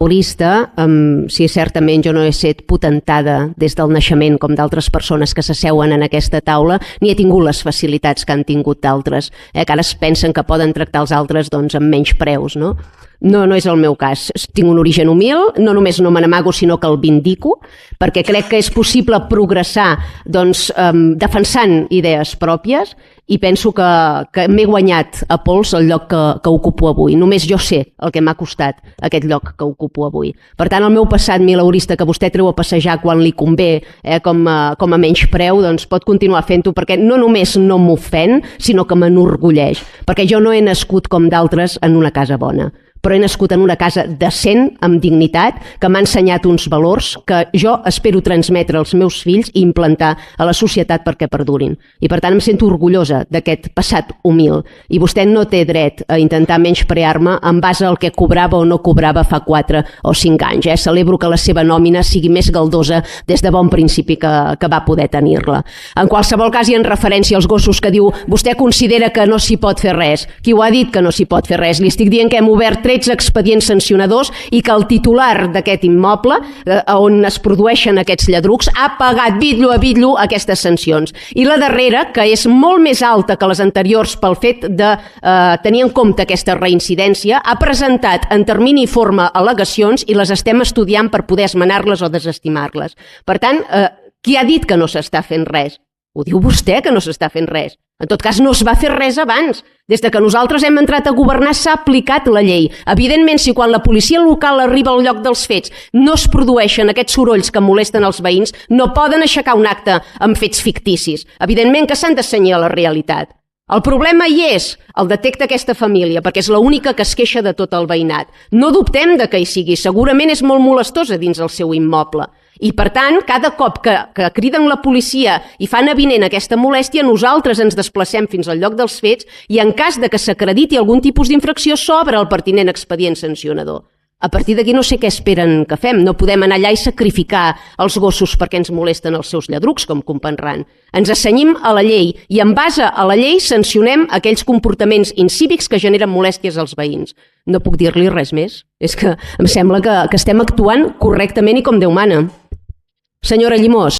Mileurista, si certament jo no he estat potentada des del naixement com d'altres persones que s'asseuen en aquesta taula, ni he tingut les facilitats que han tingut d'altres, que ara es pensen que poden tractar els altres doncs, amb menys preus, no? No és el meu cas. Tinc un origen humil, no només no me n'amago, sinó que el vindico, perquè crec que és possible progressar doncs, defensant idees pròpies i penso que m'he guanyat a pols el lloc que ocupo avui. Només jo sé el que m'ha costat aquest lloc que ocupo avui. Per tant, el meu passat mileurista que vostè treu a passejar quan li convé com a menys preu, doncs pot continuar fent-ho perquè no només no m'ofèn, sinó que m'enorgulleix. Perquè jo no he nascut com d'altres en una casa bona, però he nascut en una casa decent, amb dignitat, que m'ha ensenyat uns valors que jo espero transmetre als meus fills i implantar a la societat perquè perdurin. I per tant em sento orgullosa d'aquest passat humil. I vostè no té dret a intentar menysprear-me en base al que cobrava o no cobrava fa 4 o 5 anys. Celebro que la seva nòmina sigui més galdosa des de bon principi que va poder tenir-la. En qualsevol cas, i en referència als gossos que diu vostè considera que no s'hi pot fer res. Qui ho ha dit que no s'hi pot fer res? Li estic dient que hem obert 13 expedients sancionadors i que el titular d'aquest immoble, on es produeixen aquests lladrucs, ha pagat bitllo a bitllo aquestes sancions. I la darrera, que és molt més alta que les anteriors pel fet de tenir en compte aquesta reincidència, ha presentat en termini i forma al·legacions i les estem estudiant per poder esmenar-les o desestimar-les. Per tant, qui ha dit que no s'està fent res? Ho diu vostè, que no s'està fent res. En tot cas, no es va fer res abans. Des que nosaltres hem entrat a governar s'ha aplicat la llei. Evidentment, si quan la policia local arriba al lloc dels fets no es produeixen aquests sorolls que molesten els veïns, no poden aixecar un acte amb fets ficticis. Evidentment que s'han de cenyir a la realitat. El problema hi és, el detecta aquesta família, perquè és l'única que es queixa de tot el veïnat. No dubtem de que hi sigui, segurament és molt molestosa dins el seu immoble. I, per tant, cada cop que criden la policia i fan avinent aquesta molèstia, nosaltres ens desplacem fins al lloc dels fets i, en cas de que s'acrediti algun tipus d'infracció, s'obre el pertinent expedient sancionador. A partir d'aquí no sé què esperen que fem. No podem anar allà i sacrificar els gossos perquè ens molesten els seus lladrucs, com comprendran. Ens assenyim a la llei i, en base a la llei, sancionem aquells comportaments incívics que generen molèsties als veïns. No puc dir-li res més. És que em sembla que estem actuant correctament i com Déu mana. Senyora Llimós.